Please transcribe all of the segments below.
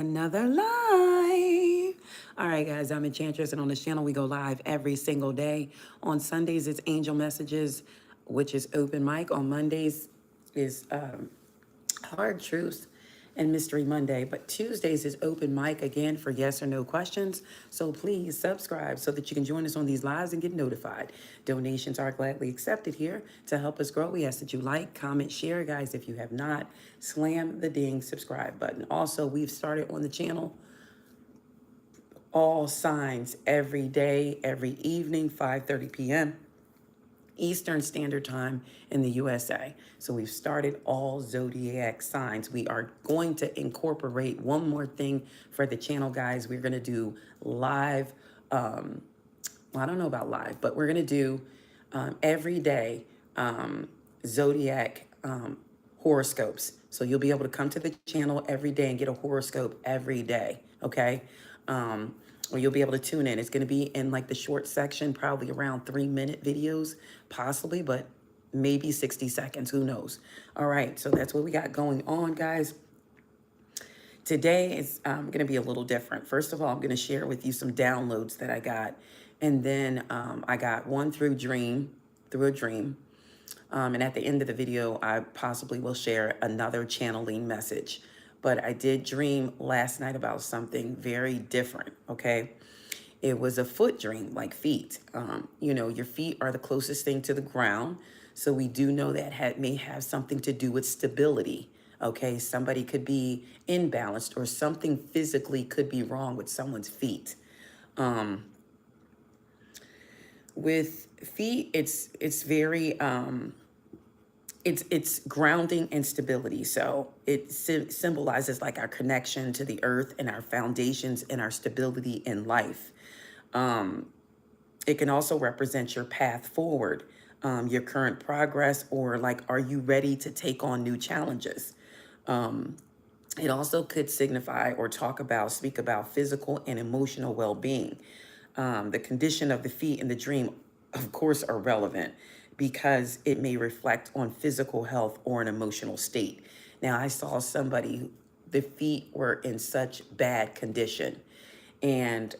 Another live. All right, guys, I'm Enchantress, and on this channel, we go live every single day. On Sundays, it's Angel Messages, which is open mic. On Mondays is Hard Truths and Mystery Monday. But Tuesdays is open mic again for yes or no questions. So please subscribe so that you can join us on these lives and get notified. Donations are gladly accepted here to help us grow. We ask that you like, comment, share, guys. If you have not, slam the ding subscribe button. Also, we've started on the channel all signs every day, every evening, 5:30 p.m. Eastern Standard Time in the USA. So we've started all zodiac signs. We are going to incorporate one more thing for the channel, guys. We're going to do live, well, I don't know about live, but we're going to do every day zodiac horoscopes. So you'll be able to come to the channel every day and get a horoscope every day, okay? Or you'll be able to tune in. It's going to be in like the short section, probably around 3-minute videos, possibly, but maybe 60 seconds, who knows? All right, so that's what we got going on, guys. Today is going to be a little different. First of all, I'm going to share with you some downloads that I got. And then I got one through a dream. And at the end of the video, I possibly will share another channeling message. But I did dream last night about something very different, okay? It was a foot dream, like feet. You know, your feet are the closest thing to the ground. So we do know that may have something to do with stability, okay? Somebody could be imbalanced or something physically could be wrong with someone's feet. With feet, it's very... it's grounding and stability. So it symbolizes like our connection to the earth and our foundations and our stability in life. It can also represent your path forward, your current progress, or like, are you ready to take on new challenges? It also could signify or speak about physical and emotional well-being. The condition of the feet in the dream, of course, are relevant because it may reflect on physical health or an emotional state. Now, I saw somebody, the feet were in such bad condition. And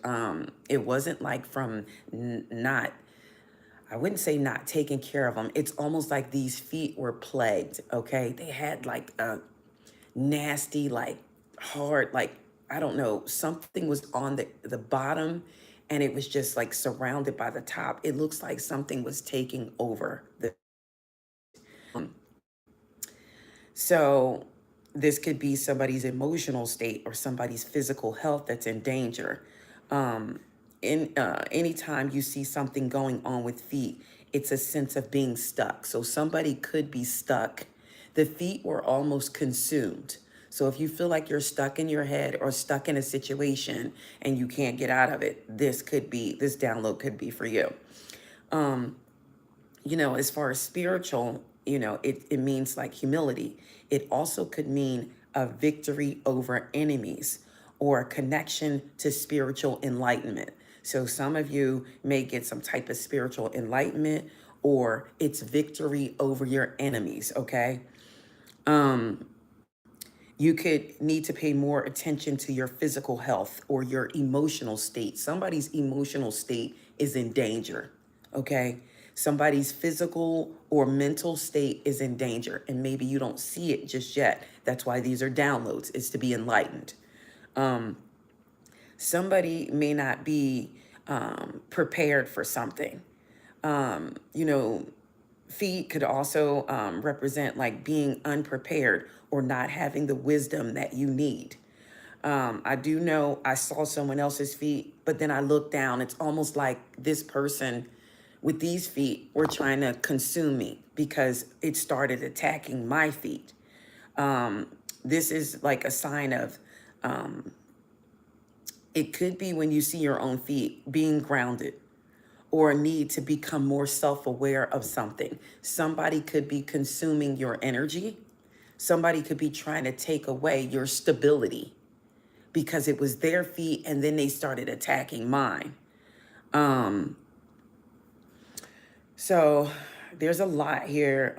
it wasn't like from I wouldn't say not taking care of them. It's almost like these feet were plagued, okay? They had like a nasty, like hard, like, I don't know, something was on the bottom and it was just like surrounded by the top. It looks like something was taking over the so this could be somebody's emotional state or somebody's physical health that's in danger. Anytime you see something going on with feet, it's a sense of being stuck. So somebody could be stuck. The feet were almost consumed. So if you feel like you're stuck in your head or stuck in a situation and you can't get out of it, this download could be for you. You know, as far as spiritual, you know, it means like humility. It also could mean a victory over enemies or a connection to spiritual enlightenment. So some of you may get some type of spiritual enlightenment or it's victory over your enemies, okay? You could need to pay more attention to your physical health or your emotional state. Somebody's emotional state is in danger, okay? Somebody's physical or mental state is in danger, and maybe you don't see it just yet. That's why these are downloads, is to be enlightened. Somebody may not be prepared for something. You know, feet could also represent like being unprepared or not having the wisdom that you need. I do know I saw someone else's feet, but then I looked down. It's almost like this person with these feet were trying to consume me because it started attacking my feet. This is like a sign of, it could be when you see your own feet being grounded or a need to become more self-aware of something. Somebody could be consuming your energy. Somebody could be trying to take away your stability because it was their feet and then they started attacking mine. So there's a lot here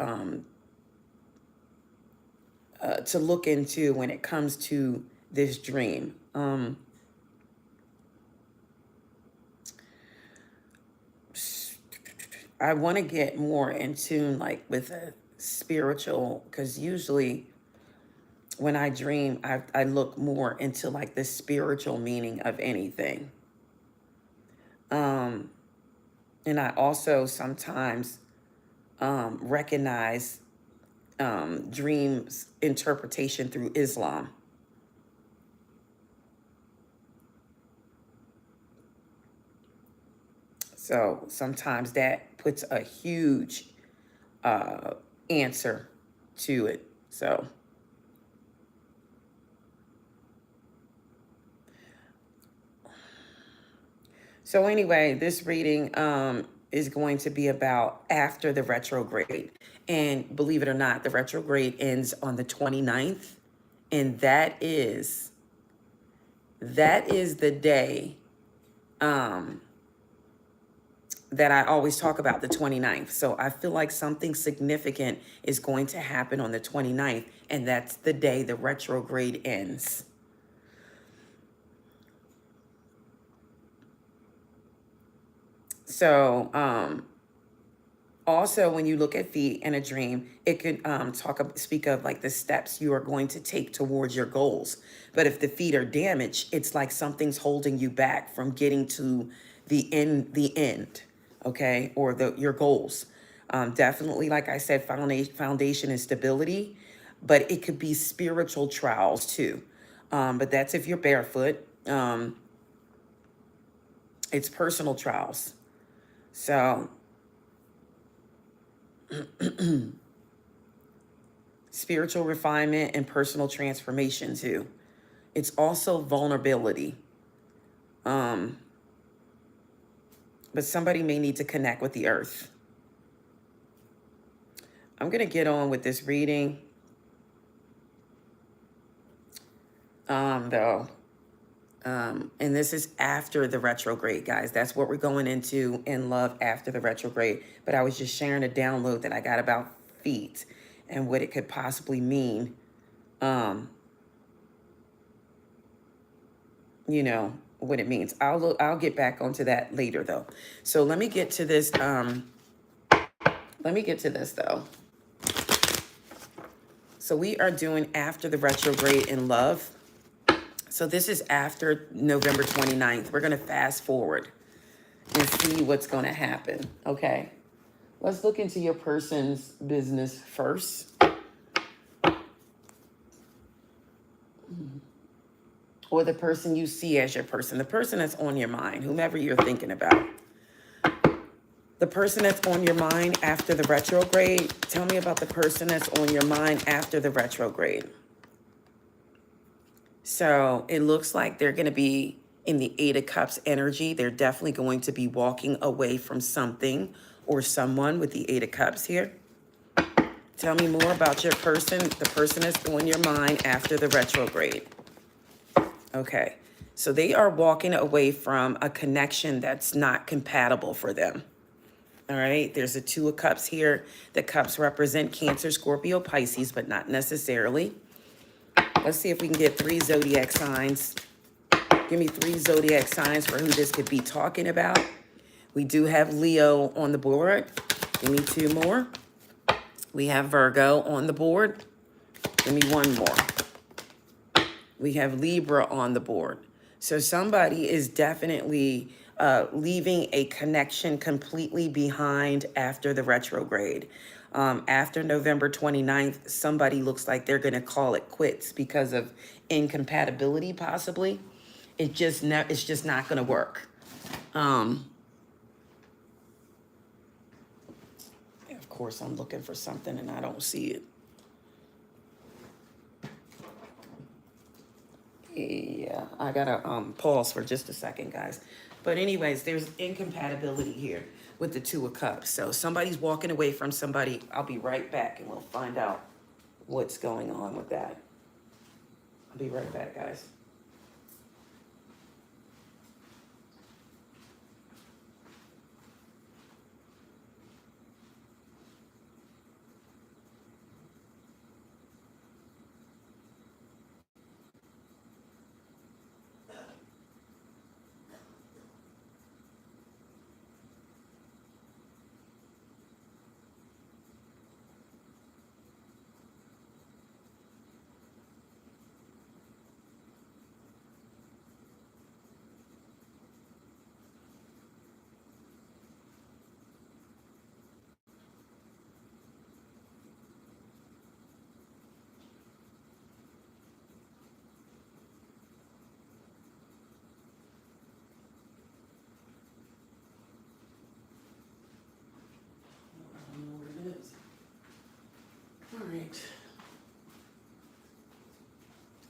to look into when it comes to this dream. I want to get more in tune, like with a spiritual, because usually when I dream, I look more into like the spiritual meaning of anything. And I also sometimes recognize dreams interpretation through Islam. So sometimes that puts a huge answer to it. So anyway, this reading is going to be about after the retrograde. And believe it or not, the retrograde ends on the 29th. And that is the day that I always talk about, the 29th. So I feel like something significant is going to happen on the 29th, and that's the day the retrograde ends. So also, when you look at feet in a dream, it could speak of like the steps you are going to take towards your goals. But if the feet are damaged, it's like something's holding you back from getting to the end, okay, or your goals. Definitely, like I said, foundation and stability, but it could be spiritual trials too. But that's if you're barefoot. It's personal trials. So spiritual refinement and personal transformation too. It's also vulnerability. But somebody may need to connect with the earth. I'm going to get on with this reading. Though. And this is after the retrograde, guys. That's what we're going into in love after the retrograde. But I was just sharing a download that I got about feet and what it could possibly mean. You know what it means. I'll get back onto that later though. So let me get to this. Let me get to this though. So we are doing after the retrograde in love. So this is after November 29th. We're going to fast forward and see what's going to happen. Okay. Let's look into your person's business first. Or the person you see as your person. The person that's on your mind, whomever you're thinking about. The person that's on your mind after the retrograde. Tell me about the person that's on your mind after the retrograde. So it looks like they're going to be in the Eight of Cups energy. They're definitely going to be walking away from something or someone with the Eight of Cups here. Tell me more about your person, the person that's on your mind after the retrograde. Okay, so they are walking away from a connection that's not compatible for them. All right, there's a Two of Cups here. The cups represent Cancer, Scorpio, Pisces, but not necessarily. Let's see if we can get 3 zodiac signs. Give me 3 zodiac signs for who this could be talking about. We do have Leo on the board. Give me 2 more. We have Virgo on the board. Give me 1 more. We have Libra on the board. So somebody is definitely leaving a connection completely behind after the retrograde. After November 29th, somebody looks like they're going to call it quits because of incompatibility, possibly. It's just not going to work. Of course, I'm looking for something and I don't see it. Yeah, I gotta pause for just a second, guys. But anyways, there's incompatibility here with the Two of Cups. So somebody's walking away from somebody. I'll be right back and we'll find out what's going on with that. I'll be right back, guys.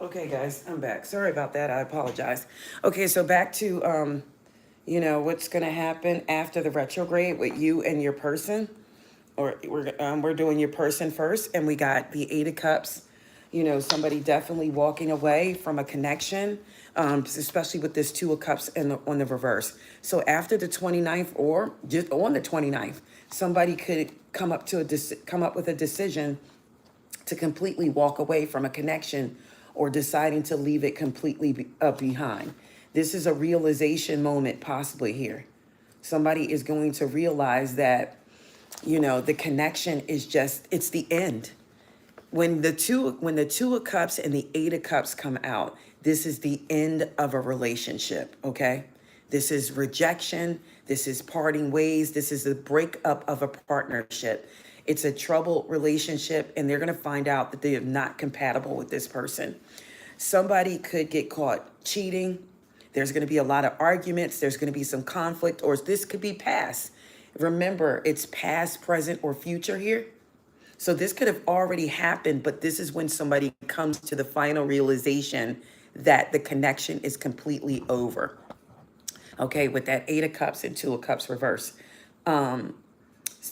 Okay, guys, I'm back. Sorry about that. I apologize. Okay, so back to, you know, what's going to happen after the retrograde with you and your person. Or we're doing your person first, and we got the Eight of Cups. You know, somebody definitely walking away from a connection, especially with this Two of Cups on the reverse. So after the 29th, or just on the 29th, somebody could come up with a decision to completely walk away from a connection, or deciding to leave it completely behind. This is a realization moment possibly here. Somebody is going to realize that, you know, the connection is just, it's the end. When the two of cups and the Eight of Cups come out, this is the end of a relationship, okay? This is rejection. This is parting ways. This is the breakup of a partnership. It's a troubled relationship, and they're going to find out that they are not compatible with this person. Somebody could get caught cheating. There's going to be a lot of arguments. There's going to be some conflict, or this could be past. Remember, it's past, present, or future here. So this could have already happened, but this is when somebody comes to the final realization that the connection is completely over. Okay, with that Eight of Cups and Two of Cups reverse.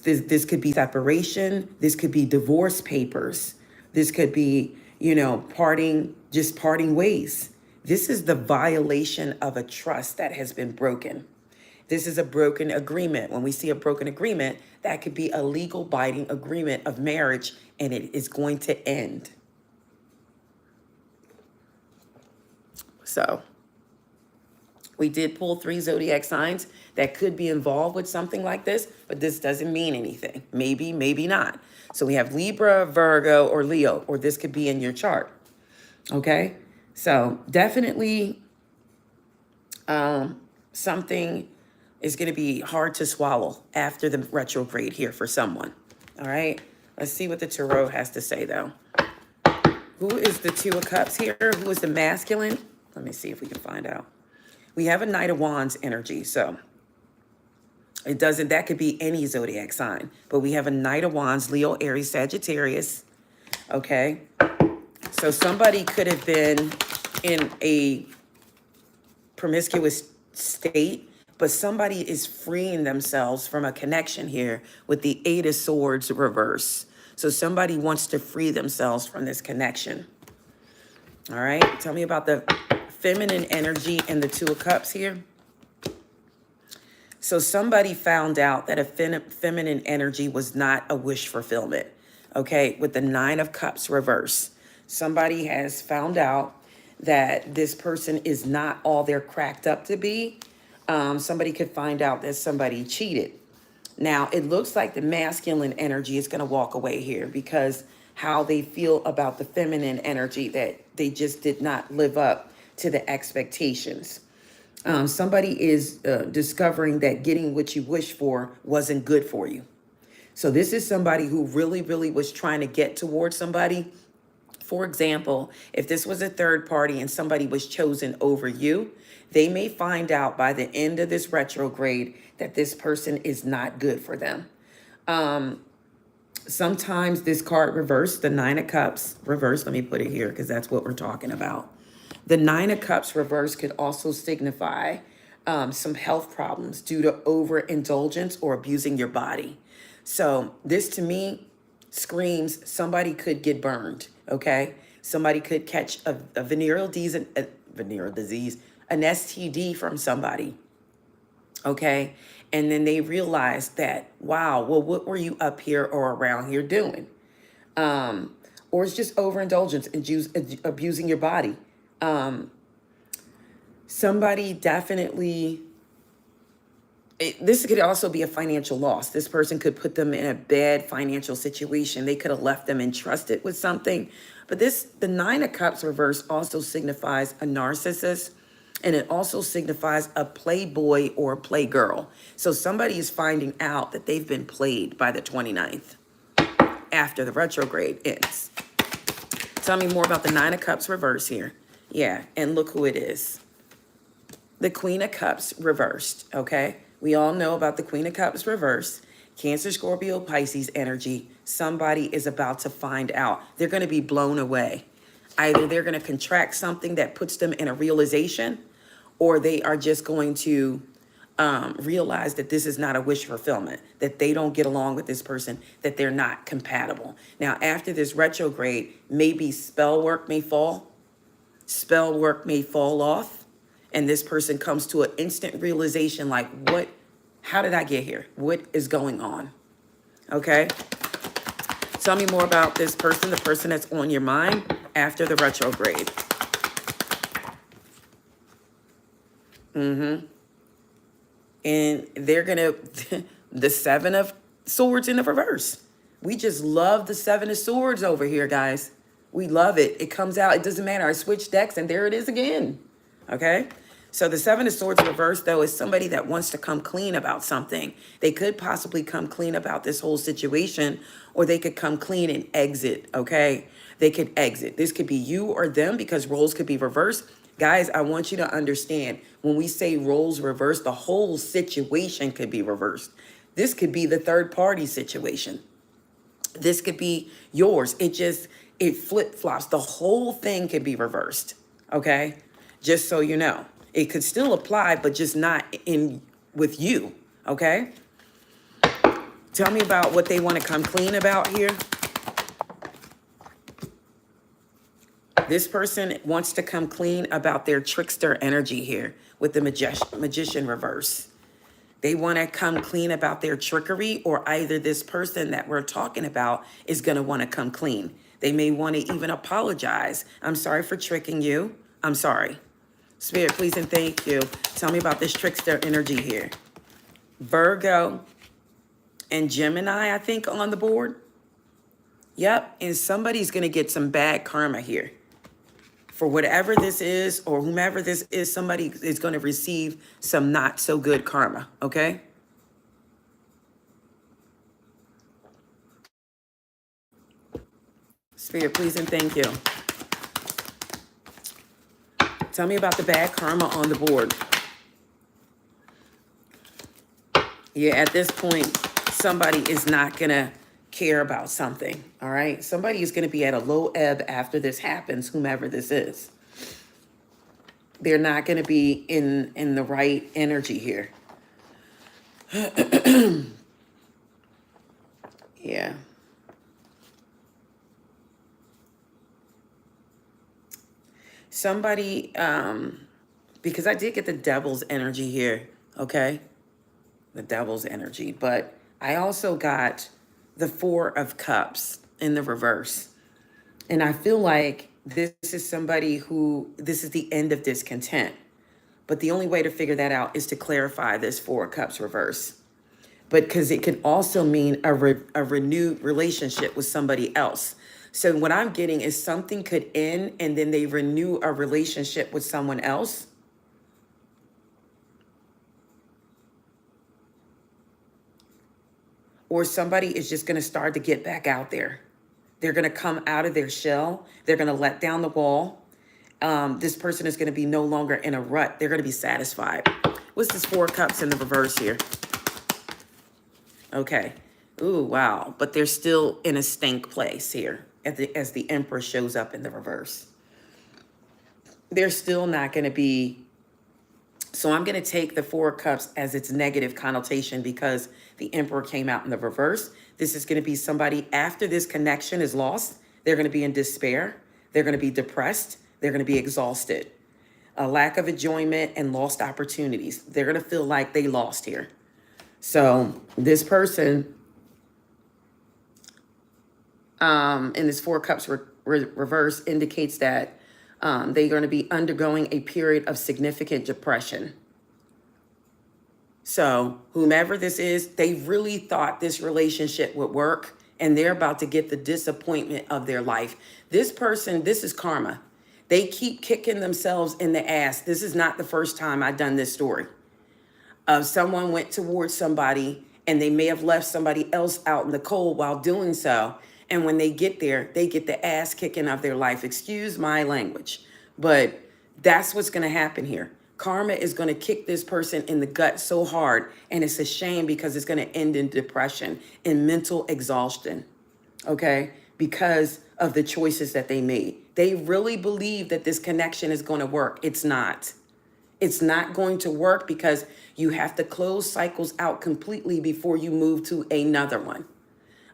This could be separation. This could be divorce papers. This could be, you know, parting ways. This is the violation of a trust that has been broken. This is a broken agreement. When we see a broken agreement, that could be a legal binding agreement of marriage, and it is going to end. So we did pull 3 zodiac signs that could be involved with something like this, but this doesn't mean anything. Maybe, maybe not. So we have Libra, Virgo, or Leo, or this could be in your chart. Okay? So definitely something is going to be hard to swallow after the retrograde here for someone. All right? Let's see what the tarot has to say, though. Who is the Two of Cups here? Who is the masculine? Let me see if we can find out. We have a Knight of Wands energy, so that could be any zodiac sign, but we have a Knight of Wands, Leo, Aries, Sagittarius. Okay? So somebody could have been in a promiscuous state, but somebody is freeing themselves from a connection here with the Eight of Swords reverse. So somebody wants to free themselves from this connection. All right, tell me about the feminine energy and the Two of Cups here. So somebody found out that a feminine energy was not a wish fulfillment, okay, with the Nine of Cups reverse. Somebody has found out that this person is not all they're cracked up to be. Somebody could find out that somebody cheated. Now, it looks like the masculine energy is going to walk away here because how they feel about the feminine energy, that they just did not live up to the expectations. Somebody is discovering that getting what you wish for wasn't good for you. So this is somebody who really, really was trying to get towards somebody. For example, if this was a third party and somebody was chosen over you, they may find out by the end of this retrograde that this person is not good for them. Sometimes this card reversed, the Nine of Cups reversed, let me put it here because that's what we're talking about. The Nine of Cups reverse could also signify some health problems due to overindulgence or abusing your body. So this to me screams somebody could get burned, okay? Somebody could catch a venereal disease, an STD from somebody, okay? And then they realize that, wow, well, what were you up here or around here doing? Or it's just overindulgence and abusing your body. Somebody definitely, this could also be a financial loss. This person could put them in a bad financial situation. They could have left them entrusted with something. But the Nine of Cups reverse also signifies a narcissist, and it also signifies a playboy or a playgirl. So somebody is finding out that they've been played by the 29th after the retrograde ends. Tell me more about the Nine of Cups reverse here. Yeah, and look who it is. The Queen of Cups reversed, okay? We all know about the Queen of Cups reverse. Cancer, Scorpio, Pisces energy. Somebody is about to find out. They're going to be blown away. Either they're going to contract something that puts them in a realization, or they are just going to realize that this is not a wish fulfillment, that they don't get along with this person, that they're not compatible. Now, after this retrograde, maybe spell work may fall off, and this person comes to an instant realization like, how did I get here? What is going on? Okay. Tell me more about this person, the person that's on your mind after the retrograde. And they're going to, the Seven of Swords in the reverse. We just love the Seven of Swords over here, guys. We love it. It comes out. It doesn't matter. I switch decks and there it is again. Okay. So the Seven of Swords reverse, though, is somebody that wants to come clean about something. They could possibly come clean about this whole situation, or they could come clean and exit. Okay. They could exit. This could be you or them, because roles could be reversed. Guys, I want you to understand, when we say roles reversed, the whole situation could be reversed. This could be the third party situation. This could be yours. It flip-flops. The whole thing could be reversed. Okay? Just so you know. It could still apply, but just not in with you. Okay? Tell me about what they want to come clean about here. This person wants to come clean about their trickster energy here with the magician reverse. They want to come clean about their trickery, or either this person that we're talking about is going to want to come clean. They may want to even apologize. I'm sorry for tricking you. I'm sorry. Spirit, please and thank you. Tell me about this trickster energy here. Virgo and Gemini, I think, on the board. Yep. And somebody's going to get some bad karma here. For whatever this is, or whomever this is, somebody is going to receive some not so good karma, okay? Spirit, please and thank you. Tell me about the bad karma on the board. Yeah, at this point, somebody is not going to care about something, all right? Somebody is going to be at a low ebb after this happens, whomever this is. They're not going to be in the right energy here. Yeah. Somebody, because I did get the devil's energy here, okay? The devil's energy, but I also got the Four of Cups in the reverse. And I feel like this is somebody who, this is the end of discontent. But the only way to figure that out is to clarify this Four of Cups reverse. But because it could also mean a renewed relationship with somebody else. So what I'm getting is something could end and then they renew a relationship with someone else. Or somebody is just going to start to get back out there. They're going to come out of their shell. They're going to let down the wall. This person is going to be no longer in a rut. They're going to be satisfied. What's this Four of Cups in the reverse here? Okay. Ooh, wow. But they're still in a stank place here as the Emperor shows up in the reverse. They're still not going to be. So I'm going to take the Four of Cups as its negative connotation because the Emperor came out in the reverse. This is going to be somebody after this connection is lost. They're going to be in despair. They're going to be depressed. They're going to be exhausted. A lack of enjoyment and lost opportunities. They're going to feel like they lost here. So this person in this Four of Cups reverse indicates that they're going to be undergoing a period of significant depression. So whomever this is, they really thought this relationship would work, and they're about to get the disappointment of their life. This person, this is karma. They keep kicking themselves in the ass. This is not the first time I've done this story. Someone went towards somebody, and they may have left somebody else out in the cold while doing so. And when they get there, they get the ass kicking of their life. Excuse my language, but that's what's going to happen here. Karma is going to kick this person in the gut so hard, and it's a shame because it's going to end in depression and mental exhaustion, okay, because of the choices that they made. They really believe that this connection is going to work. It's not. It's not going to work because you have to close cycles out completely before you move to another one.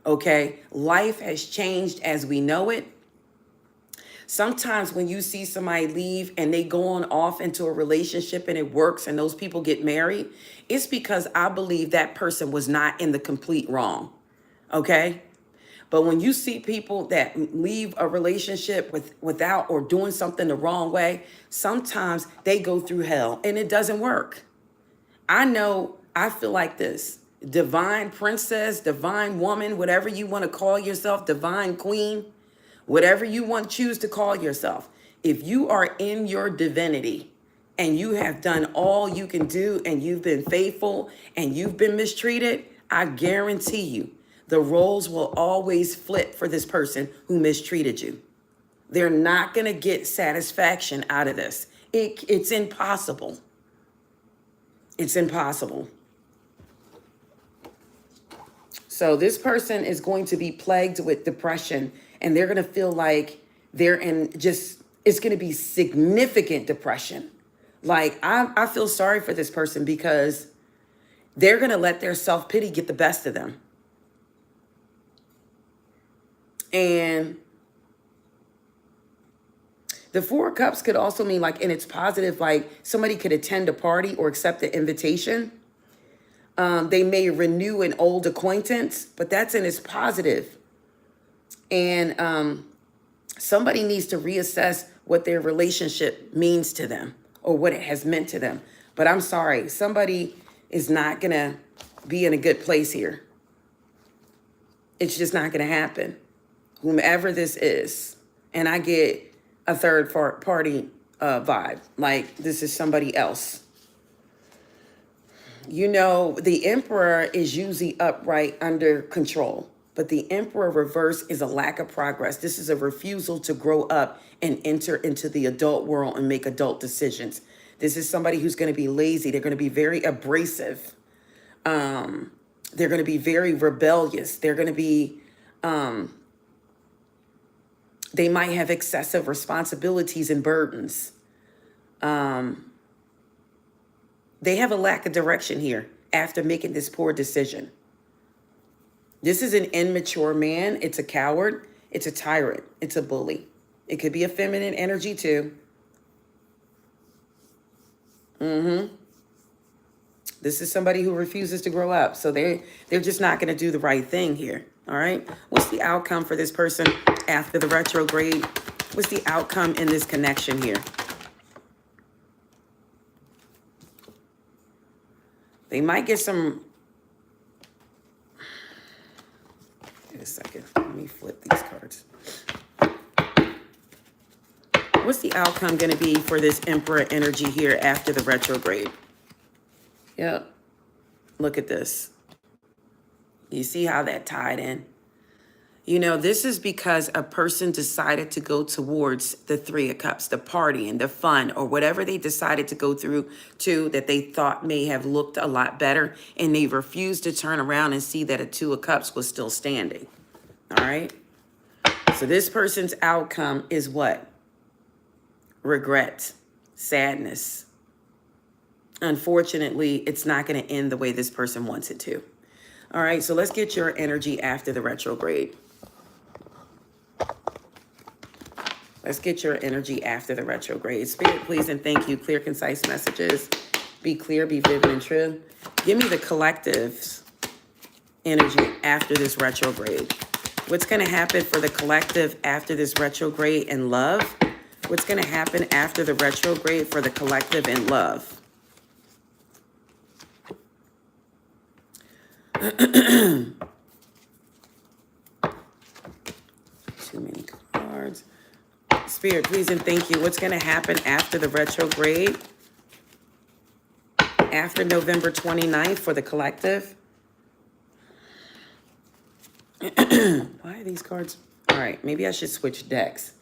Okay? Life has changed as we know it. Sometimes when you see somebody leave and they go on off into a relationship and it works and those people get married, it's because I believe that person was not in the complete wrong. Okay? But when you see people that leave a relationship without or doing something the wrong way, sometimes they go through hell and it doesn't work. I feel like this. Divine princess, divine woman, whatever you want to call yourself, divine queen, whatever you want to choose to call yourself. If you are in your divinity and you have done all you can do and you've been faithful and you've been mistreated, I guarantee you the roles will always flip for this person who mistreated you. They're not going to get satisfaction out of this. It's impossible. It's impossible. So this person is going to be plagued with depression, and they're going to feel like they're in it's going to be significant depression. Like, I feel sorry for this person because they're going to let their self-pity get the best of them. And the Four of Cups could also mean, like, and it's positive, like somebody could attend a party or accept the invitation. They may renew an old acquaintance, but that's in its positive. And somebody needs to reassess what their relationship means to them or what it has meant to them. But I'm sorry, somebody is not going to be in a good place here. It's just not going to happen. Whomever this is, and I get a third party vibe, like this is somebody else. You know, the Emperor is usually upright, under control, but the Emperor reverse is a lack of progress. This is a refusal to grow up and enter into the adult world and make adult decisions. This is somebody who's going to be lazy. They're going to be very abrasive. They're going to be very rebellious. They're going to be they might have excessive responsibilities and burdens. They have a lack of direction here after making this poor decision. This is an immature man. It's a coward. It's a tyrant. It's a bully. It could be a feminine energy too. This is somebody who refuses to grow up. So they're just not going to do the right thing here. All right. What's the outcome for this person after the retrograde? What's the outcome in this connection here? They might get some. Wait a second. Let me flip these cards. What's the outcome going to be for this Emperor energy here after the retrograde? Yep. Look at this. You see how that tied in? You know, this is because a person decided to go towards the Three of Cups, the party and the fun, or whatever they decided to go through to that they thought may have looked a lot better, and they refused to turn around and see that a Two of Cups was still standing. All right? So this person's outcome is what? Regret, sadness. Unfortunately, it's not going to end the way this person wants it to. All right, so let's get your energy after the retrograde. Let's get your energy after the retrograde. Spirit, please and thank you. Clear, concise messages. Be clear, be vivid and true. Give me the collective's energy after this retrograde. What's going to happen for the collective after this retrograde in love? What's going to happen after the retrograde for the collective in love? Too many cards. Spirit, please and thank you. What's going to happen after the retrograde? After November 29th for the collective? Why are these cards? All right, maybe I should switch decks.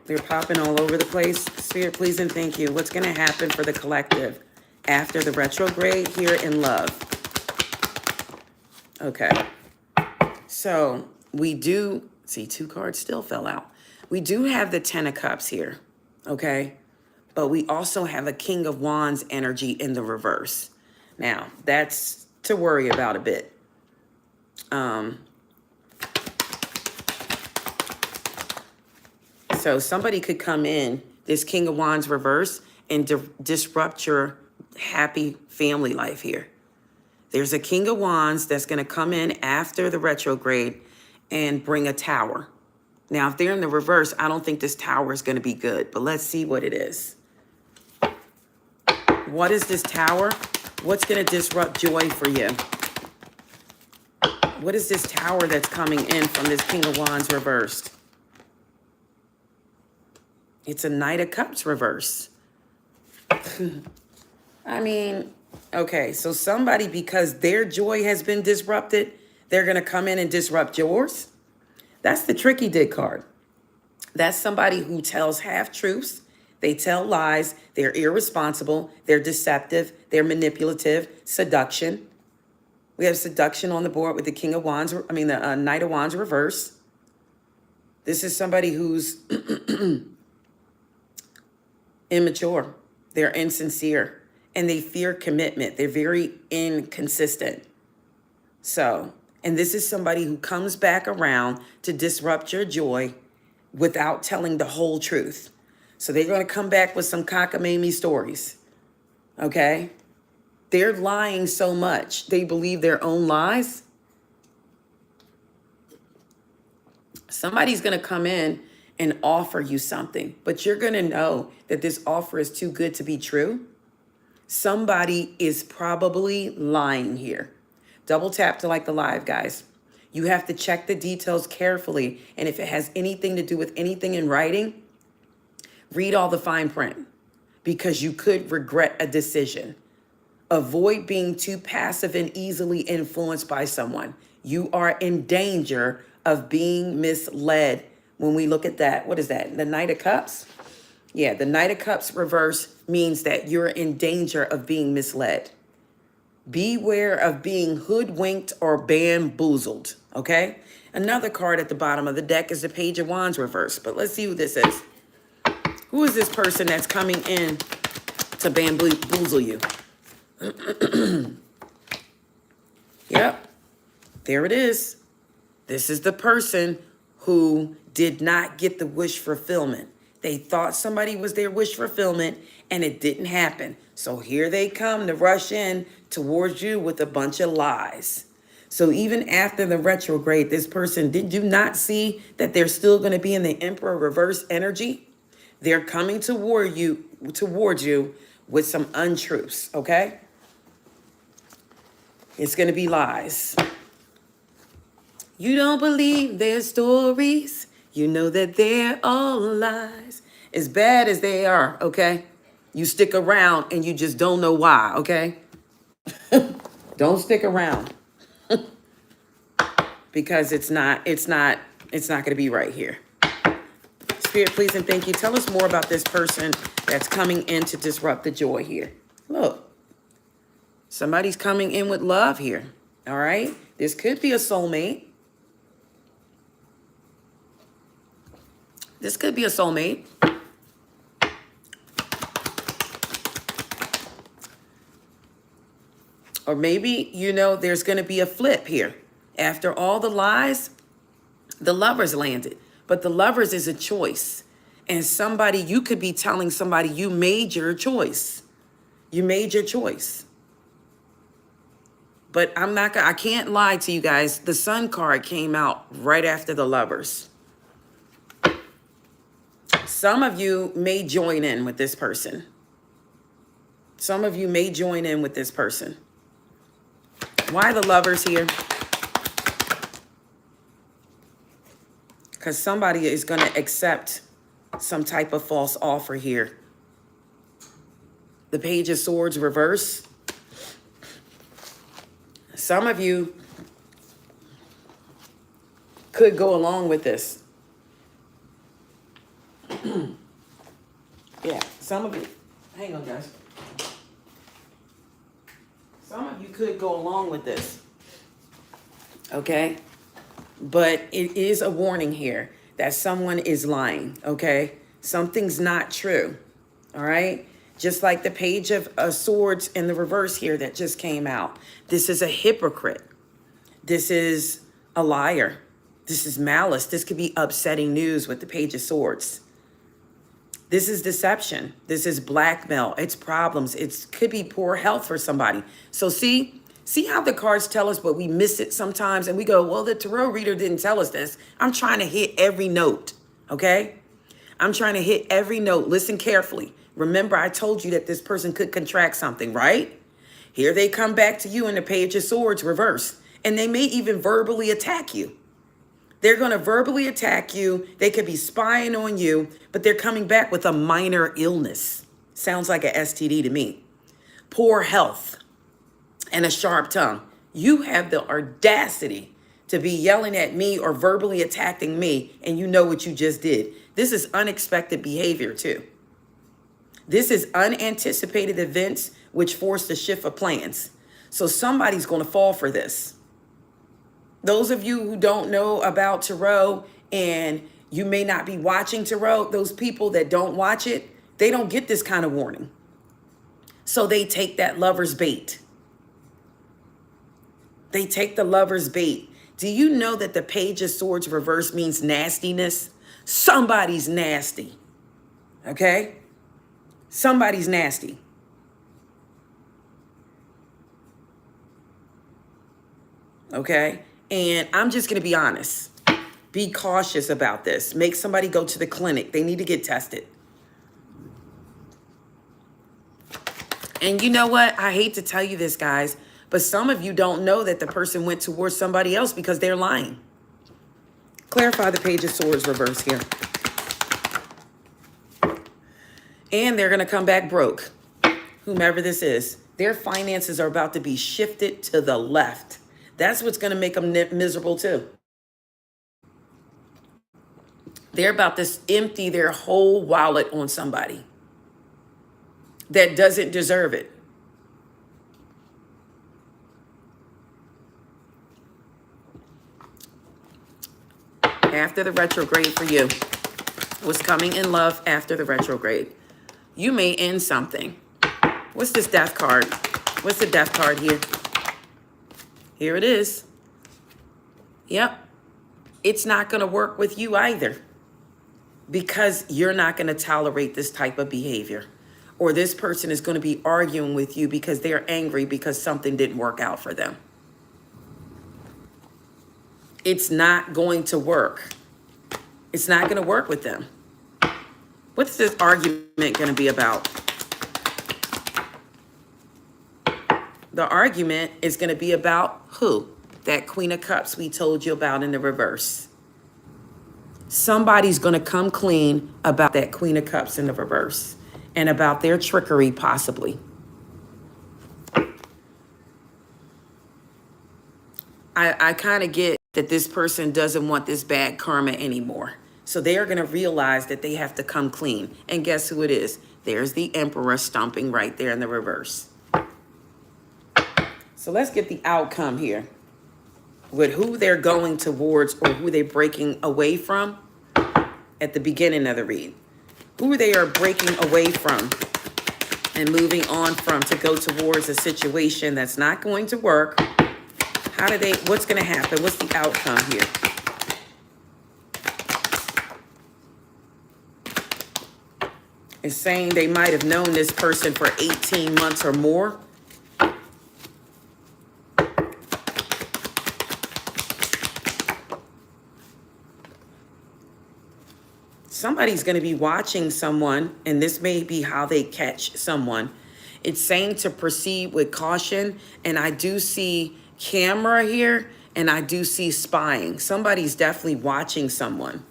They're popping all over the place. Spirit, please and thank you. What's going to happen for the collective after the retrograde here in love? Okay. So we do see two cards still fell out. We do have the Ten of Cups here, okay? But we also have a King of Wands energy in the reverse. Now, that's to worry about a bit. So somebody could come in, this King of Wands reverse, and disrupt your happy family life here. There's a King of Wands that's going to come in after the retrograde and bring a Tower. Now, if they're in the reverse, I don't think this Tower is going to be good, but let's see what it is. What is this Tower? What's going to disrupt joy for you? What is this Tower that's coming in from this King of Wands reversed? It's a Knight of Cups reverse. I mean, okay, so somebody, because their joy has been disrupted, they're going to come in and disrupt yours. That's the Tricky Dick card. That's somebody who tells half-truths. They tell lies. They're irresponsible. They're deceptive. They're manipulative. Seduction. We have seduction on the board with the King of Wands. I mean, the Knight of Wands reverse. This is somebody who's immature. They're insincere. And they fear commitment. They're very inconsistent. So, and this is somebody who comes back around to disrupt your joy without telling the whole truth. So they're going to come back with some cockamamie stories. Okay? They're lying so much. They believe their own lies. Somebody's going to come in and offer you something, but you're going to know that this offer is too good to be true. Somebody is probably lying here. Double tap to like the live, guys. You have to check the details carefully. And if it has anything to do with anything in writing, read all the fine print, because you could regret a decision. Avoid being too passive and easily influenced by someone. You are in danger of being misled. When we look at that, what is that? The Knight of Cups? Yeah, the Knight of Cups reverse means that you're in danger of being misled. Beware of being hoodwinked or bamboozled, okay? Another card at the bottom of the deck is the Page of Wands reverse, but let's see who this is. Who is this person that's coming in to bamboozle you? Yep, there it is. This is the person who did not get the wish fulfillment. They thought somebody was their wish fulfillment and it didn't happen. So here they come to rush in towards you with a bunch of lies. So even after the retrograde, this person, did you not see that they're still going to be in the Emperor reverse energy? They're coming towards you with some untruths, okay? It's going to be lies. You don't believe their stories. You know that they're all lies. As bad as they are, okay? You stick around and you just don't know why, okay? Don't stick around. Because it's not going to be right here. Spirit, please and thank you. Tell us more about this person that's coming in to disrupt the joy here. Look, somebody's coming in with love here. All right? This could be a soulmate. This could be a soulmate. Or maybe, there's going to be a flip here. After all the lies, the Lovers landed. But the Lovers is a choice. And you could be telling somebody you made your choice. You made your choice. But I can't lie to you guys. The Sun card came out right after the Lovers. Some of you may join in with this person. Some of you may join in with this person. Why the Lovers here? Because somebody is going to accept some type of false offer here. The Page of Swords reverse. Some of you could go along with this. Yeah, some of you. Hang on, guys. Some of you could go along with this. Okay? But it is a warning here that someone is lying, okay? Something's not true, all right? Just like the Page of Swords in the reverse here that just came out. This is a hypocrite. This is a liar. This is malice. This could be upsetting news with the Page of Swords. This is deception. This is blackmail. It's problems. It could be poor health for somebody. So see how the cards tell us, but we miss it sometimes and we go, well, the tarot reader didn't tell us this. I'm trying to hit every note, okay? I'm trying to hit every note. Listen carefully. Remember, I told you that this person could contract something, right? Here they come back to you in the Page of Swords reverse, and they may even verbally attack you. They're going to verbally attack you. They could be spying on you, but they're coming back with a minor illness. Sounds like an STD to me. Poor health and a sharp tongue. You have the audacity to be yelling at me or verbally attacking me, and you know what you just did. This is unexpected behavior too. This is unanticipated events which forced a shift of plans. So somebody's going to fall for this. Those of you who don't know about tarot and you may not be watching tarot, those people that don't watch it, they don't get this kind of warning. So they take that lover's bait. They take the lover's bait. Do you know that the Page of Swords reverse means nastiness? Somebody's nasty. Okay? Somebody's nasty. Okay? And I'm just going to be honest. Be cautious about this. Make somebody go to the clinic. They need to get tested. And you know what? I hate to tell you this, guys, but some of you don't know that the person went towards somebody else because they're lying. Clarify the Page of Swords reverse here. And they're going to come back broke. Whomever this is. Their finances are about to be shifted to the left. That's what's going to make them miserable too. They're about to empty their whole wallet on somebody that doesn't deserve it. After the retrograde for you, what's coming in love after the retrograde? You may end something. What's this death card? What's the death card here? Here it is. Yep. It's not going to work with you either because you're not going to tolerate this type of behavior. Or this person is going to be arguing with you because they're angry because something didn't work out for them. It's not going to work. It's not going to work with them. What's this argument going to be about? The argument is going to be about who? That Queen of Cups we told you about in the reverse. Somebody's going to come clean about that Queen of Cups in the reverse and about their trickery possibly. I kind of get that this person doesn't want this bad karma anymore. So they are going to realize that they have to come clean. And guess who it is? There's the Emperor stomping right there in the reverse. So let's get the outcome here with who they're going towards or who they're breaking away from at the beginning of the read. Who they are breaking away from and moving on from to go towards a situation that's not going to work. What's going to happen? What's the outcome here? It's saying they might have known this person for 18 months or more. Somebody's going to be watching someone, and this may be how they catch someone. It's saying to proceed with caution, and I do see camera here, and I do see spying. Somebody's definitely watching someone.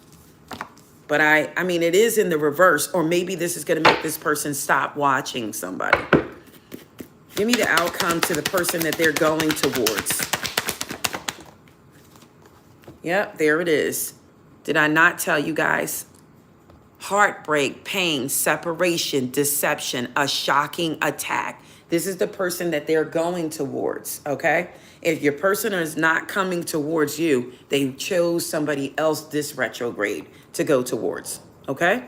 But I mean, it is in the reverse, or maybe this is going to make this person stop watching somebody. Give me the outcome to the person that they're going towards. Yep, there it is. Did I not tell you guys? Heartbreak, pain, separation, deception, a shocking attack. This is the person that they're going towards, okay? If your person is not coming towards you, they chose somebody else this retrograde to go towards, okay?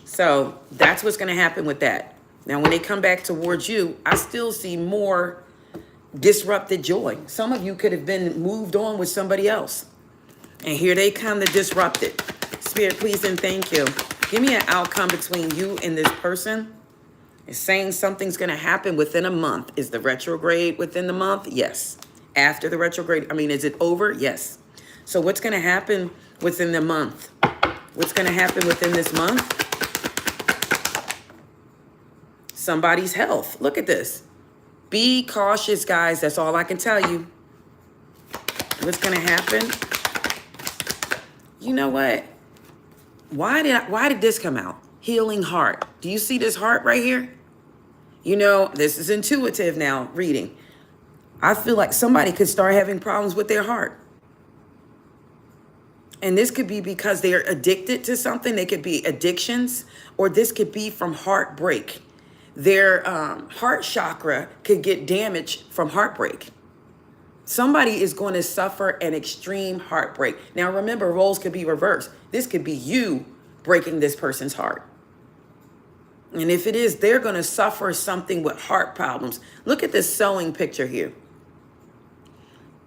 So that's what's going to happen with that. Now, when they come back towards you, I still see more disrupted joy. Some of you could have been moved on with somebody else. And here they come to disrupt it. Spirit, please and thank you. Give me an outcome between you and this person. It's saying something's going to happen within a month. Is the retrograde within the month? Yes. After the retrograde, I mean, is it over? Yes. So what's going to happen within the month? What's going to happen within this month? Somebody's health. Look at this. Be cautious, guys. That's all I can tell you. What's going to happen? You know what? Why did this come out? Healing heart. Do you see this heart right here? You know, this is intuitive now reading. I feel like somebody could start having problems with their heart. And this could be because they're addicted to something. They could be addictions, or this could be from heartbreak. Their heart chakra could get damaged from heartbreak. Somebody is going to suffer an extreme heartbreak. Now, remember, roles could be reversed. This could be you breaking this person's heart. And if it is, they're going to suffer something with heart problems. Look at this sewing picture here.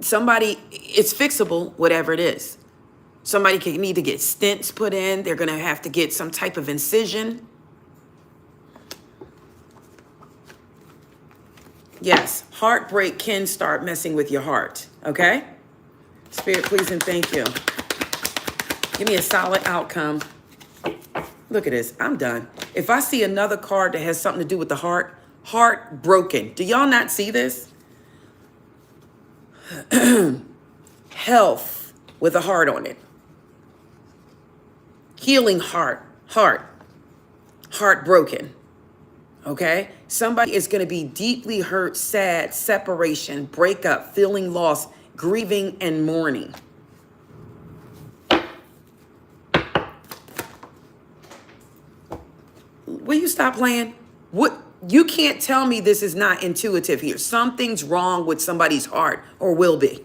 Somebody, it's fixable, whatever it is. Somebody could need to get stents put in. They're going to have to get some type of incision. Yes, heartbreak can start messing with your heart, okay? Spirit, please and thank you. Give me a solid outcome. Look at this. I'm done. If I see another card that has something to do with the heart, heartbroken. Do y'all not see this? Health with a heart on it. Healing heart, heartbroken. Okay? Somebody is going to be deeply hurt, sad, separation, breakup, feeling lost, grieving, and mourning. Will you stop playing? What? You can't tell me this is not intuitive here. Something's wrong with somebody's heart, or will be.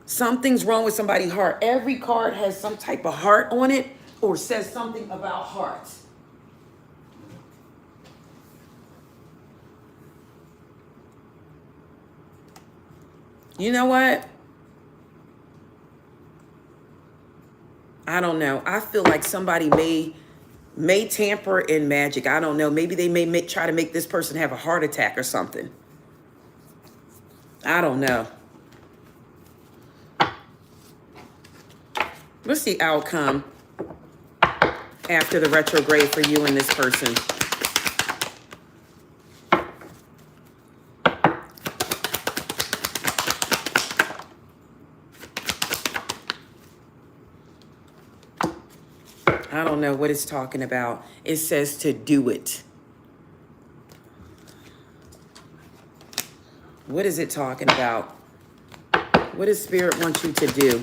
Something's wrong with somebody's heart. Every card has some type of heart on it, or says something about hearts. You know what? I don't know. I feel like somebody may tamper in magic. I don't know. Maybe they may try to make this person have a heart attack or something. I don't know. What's the outcome after the retrograde for you and this person? I don't know what it's talking about. It says to do it. What is it talking about? What does Spirit want you to do?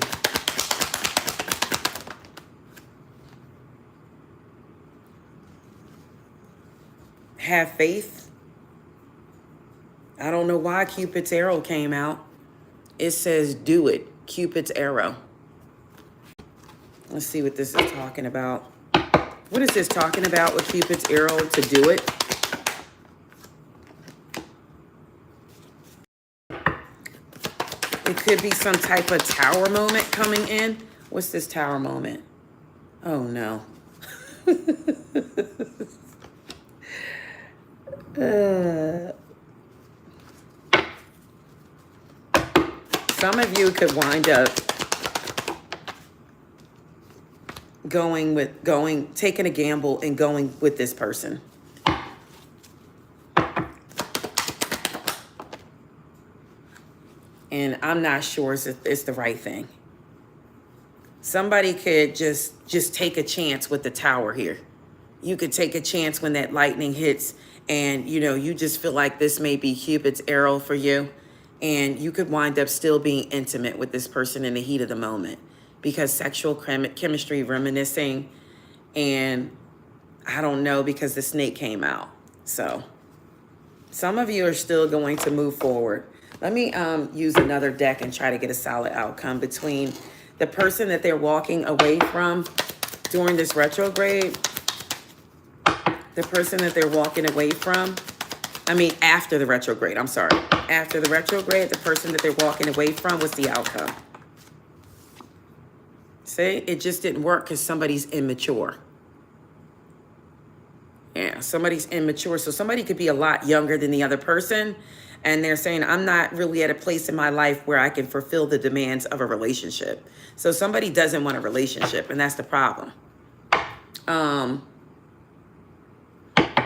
Have faith. I don't know why Cupid's arrow came out. It says do it. Cupid's arrow. Let's see what this is talking about. What is this talking about with Cupid's arrow to do it? It could be some type of tower moment coming in. What's this tower moment? Oh, no. Some of you could wind up taking a gamble and going with this person. And I'm not sure if it's the right thing. Somebody could just take a chance with the tower here. You could take a chance when that lightning hits and, you know, you just feel like this may be Cupid's arrow for you. And you could wind up still being intimate with this person in the heat of the moment. Because sexual chemistry, reminiscing, And I don't know, because the snake came out. So some of you are still going to move forward. Let me use another deck and try to get a solid outcome between the person that they're walking away from during this retrograde, the person that they're walking away from. I mean, after the retrograde, I'm sorry. After the retrograde, the person that they're walking away from, what's the outcome? See, it just didn't work because somebody's immature. Yeah, somebody's immature. So somebody could be a lot younger than the other person. And they're saying, I'm not really at a place in my life where I can fulfill the demands of a relationship. So somebody doesn't want a relationship, and that's the problem.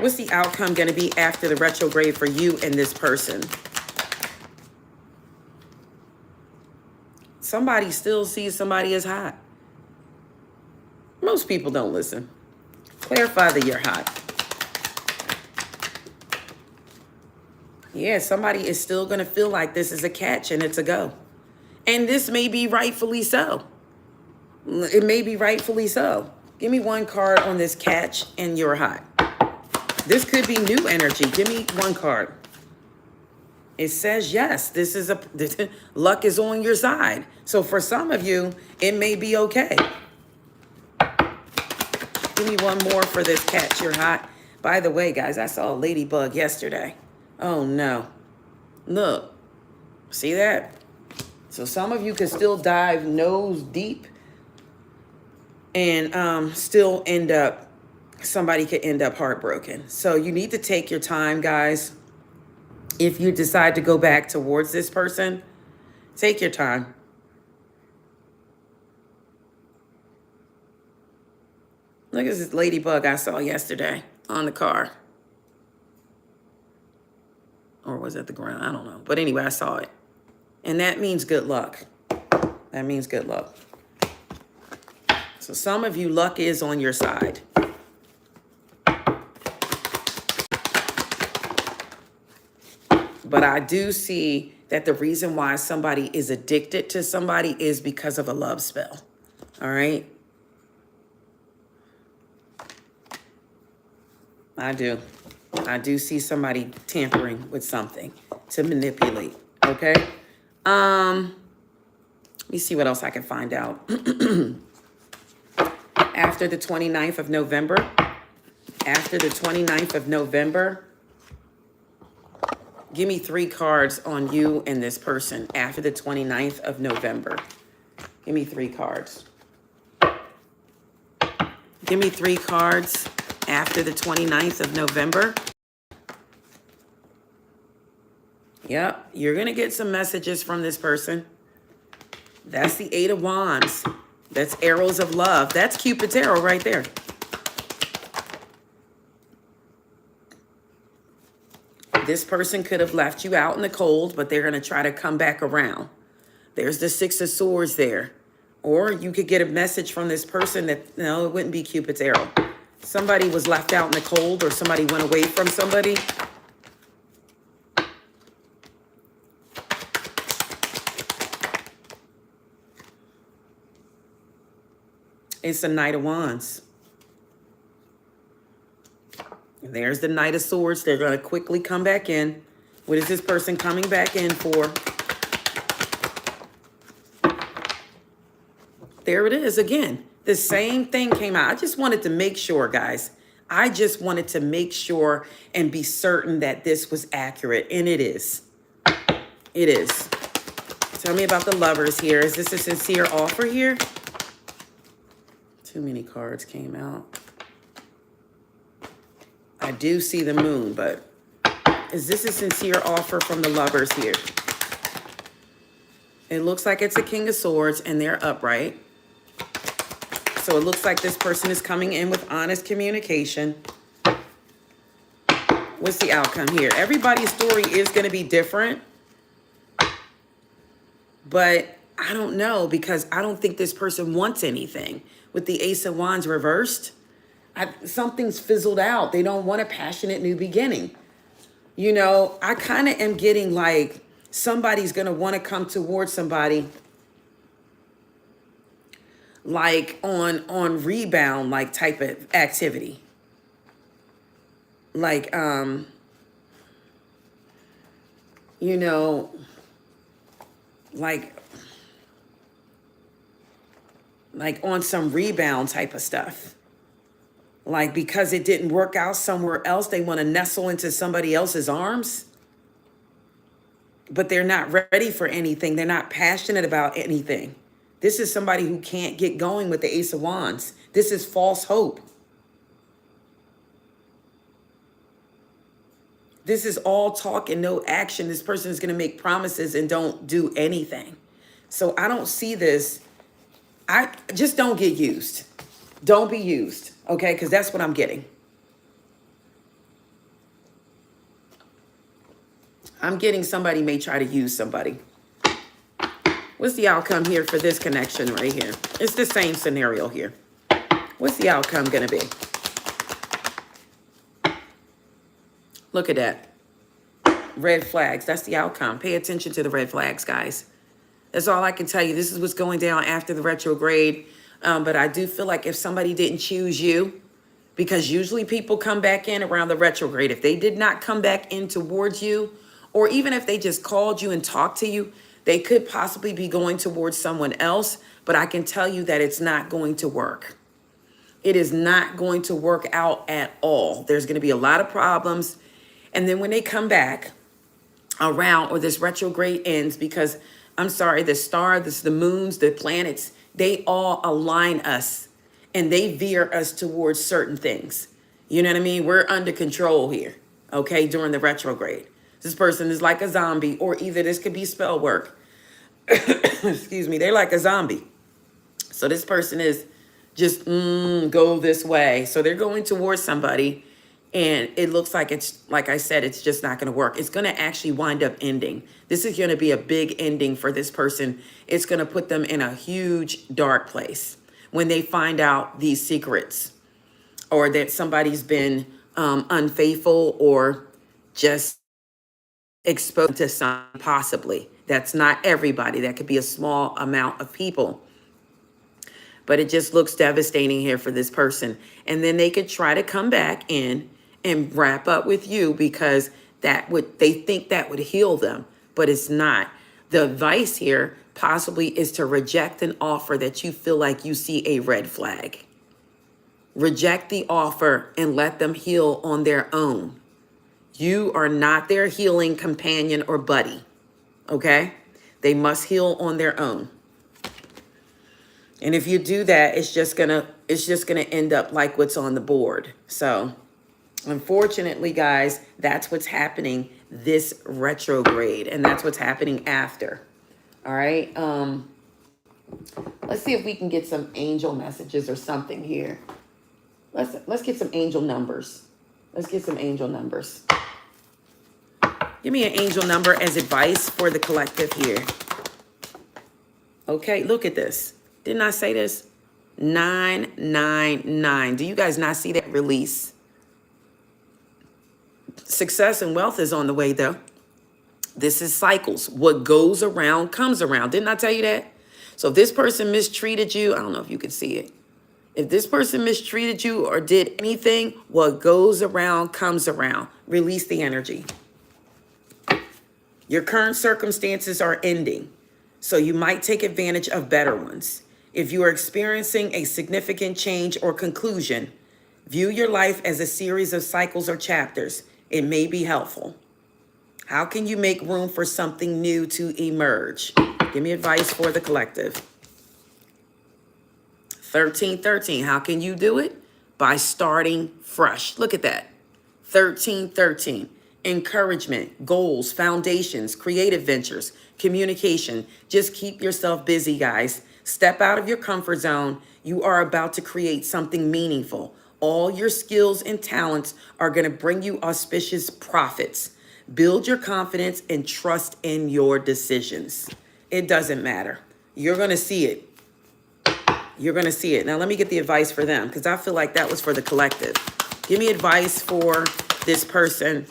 What's the outcome going to be after the retrograde for you and this person? Somebody still sees somebody as hot. Most people don't listen. Clarify that you're hot. Yeah, somebody is still going to feel like this is a catch and it's a go. And this may be rightfully so. It may be rightfully so. Give me one card on this catch and you're hot. This could be new energy. Give me one card. It says yes, this is luck is on your side. So for some of you, it may be okay. Give me one more for this catch, you're hot. By the way, guys, I saw a ladybug yesterday. Oh no. Look, see that? So some of you could still dive nose deep and still end up, somebody could end up heartbroken. So you need to take your time, guys. If you decide to go back towards this person, take your time. Look at this ladybug I saw yesterday on the car. Or was it the ground? I don't know. But anyway, I saw it. And that means good luck. That means good luck. So some of you, luck is on your side. But I do see that the reason why somebody is addicted to somebody is because of a love spell. All right? I do. I do see somebody tampering with something to manipulate. Okay? Let me see what else I can find out. After the 29th of November, give me 3 cards on you and this person after the 29th of November. Give me 3 cards. Give me 3 cards after the 29th of November. Yep, you're going to get some messages from this person. That's the 8 of Wands. That's arrows of love. That's Cupid's arrow right there. This person could have left you out in the cold, but they're going to try to come back around. There's the 6 of Swords there. Or you could get a message from this person that, no, it wouldn't be Cupid's arrow. Somebody was left out in the cold, or somebody went away from somebody. It's the Knight of Wands. And there's the Knight of Swords. They're going to quickly come back in. What is this person coming back in for? There it is again. The same thing came out. I just wanted to make sure, guys. I just wanted to make sure and be certain that this was accurate. And it is. It is. Tell me about the Lovers here. Is this a sincere offer here? Too many cards came out. I do see the Moon, but is this a sincere offer from the Lovers here? It looks like it's a King of Swords and they're upright. So it looks like this person is coming in with honest communication. What's the outcome here? Everybody's story is going to be different. But I don't know, because I don't think this person wants anything. With the Ace of Wands reversed, something's fizzled out. They don't want a passionate new beginning. You know, I kind of am getting like somebody's going to want to come towards somebody like on rebound, like type of activity. Like, you know, like on some rebound type of stuff. Like, because it didn't work out somewhere else, they want to nestle into somebody else's arms. But they're not ready for anything. They're not passionate about anything. This is somebody who can't get going with the Ace of Wands. This is false hope. This is all talk and no action. This person is going to make promises and don't do anything. So I don't see this. I just don't get used. Don't be used, okay? Because that's what I'm getting. I'm getting somebody may try to use somebody. What's the outcome here for this connection right here? It's the same scenario here. What's the outcome going to be? Look at that. Red flags. That's the outcome. Pay attention to the red flags, guys. That's all I can tell you. This is what's going down after the retrograde. But I do feel like if somebody didn't choose you, because usually people come back in around the retrograde. If they did not come back in towards you, or even if they just called you and talked to you, they could possibly be going towards someone else. But I can tell you that it's not going to work. It is not going to work out at all. There's going to be a lot of problems. And then when they come back around, or this retrograde ends, because I'm sorry, the star, the moons, the planets, they all align us and they veer us towards certain things. You know what I mean? We're under control here, okay, during the retrograde. This person is like a zombie, or either this could be spell work. Excuse me, they're like a zombie. So this person is just go this way. So they're going towards somebody, and it looks like it's, like I said, it's just not going to work. It's going to actually wind up ending. This is going to be a big ending for this person. It's going to put them in a huge dark place when they find out these secrets, or that somebody's been unfaithful, or just exposed to something possibly. That's not everybody. That could be a small amount of people. But it just looks devastating here for this person. And then they could try to come back in and wrap up with you, because they think that would heal them, but it's not. The advice here possibly is to reject an offer that you feel like you see a red flag. Reject the offer and let them heal on their own. You are not their healing companion or buddy, okay? They must heal on their own. And if you do that, it's just gonna end up like what's on the board. So unfortunately, guys, that's what's happening this retrograde, and that's what's happening after. All right. Let's see if we can get some angel messages or something here. Let's get some angel numbers. Let's get some angel numbers. Give me an angel number as advice for the collective here. Okay, look at this. Didn't I say this? 999. Do you guys not see that release? Success and wealth is on the way, though. This is cycles. What goes around comes around. Didn't I tell you that? So if this person mistreated you, I don't know if you can see it. If this person mistreated you or did anything, what goes around comes around. Release the energy. Your current circumstances are ending, so you might take advantage of better ones. If you are experiencing a significant change or conclusion, view your life as a series of cycles or chapters. It may be helpful. How can you make room for something new to emerge? Give me advice for the collective. 1313. How can you do it? By starting fresh. Look at that. 1313. Encouragement, goals, foundations, creative ventures, communication. Just keep yourself busy, guys. Step out of your comfort zone. You are about to create something meaningful. All your skills and talents are going to bring you auspicious profits. Build your confidence and trust in your decisions. It doesn't matter. You're going to see it. You're going to see it. Now, let me get the advice for them, because I feel like that was for the collective. Give me advice for this person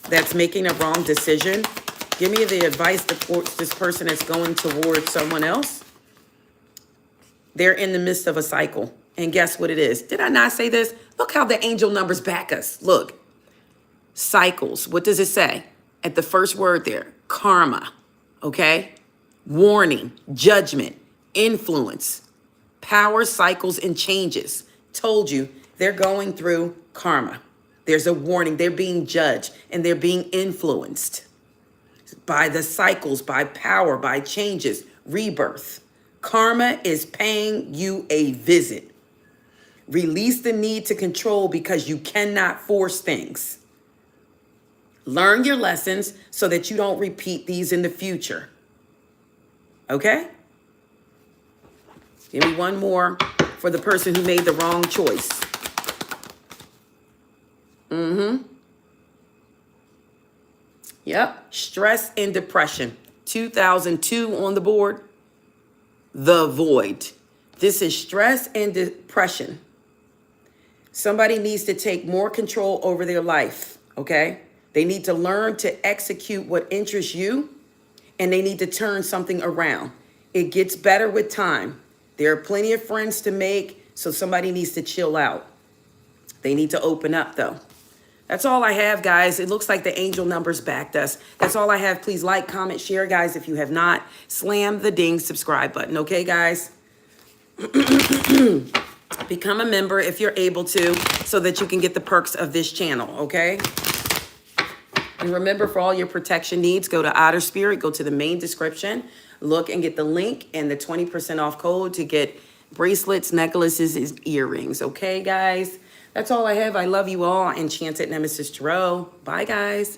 that's making a wrong decision. Give me the advice for this person that's going towards someone else. They're in the midst of a cycle. And guess what it is? Did I not say this? Look how the angel numbers back us. Look, cycles. What does it say at the first word there? Karma, okay? Warning, judgment, influence, power, cycles, and changes. Told you, they're going through karma. There's a warning. They're being judged and they're being influenced by the cycles, by power, by changes, rebirth. Karma is paying you a visit. Release the need to control because you cannot force things. Learn your lessons so that you don't repeat these in the future. Okay? Give me one more for the person who made the wrong choice. Yep. Stress and depression. 2002 on the board. The void. This is stress and depression. Somebody needs to take more control over their life, okay? They need to learn to execute what interests you, and they need to turn something around. It gets better with time. There are plenty of friends to make, so somebody needs to chill out. They need to open up, though. That's all I have, guys. It looks like the angel numbers backed us. That's all I have. Please like, comment, share, guys. If you have not, slam the ding subscribe button, okay, guys? Become a member if you're able to so that you can get the perks of this channel, okay? And remember, for all your protection needs, go to Otter Spirit, go to the main description, look and get the link and the 20% off code to get bracelets, necklaces, and earrings, okay, guys? That's all I have. I love you all. Enchanted Nemesis Tarot. Bye, guys.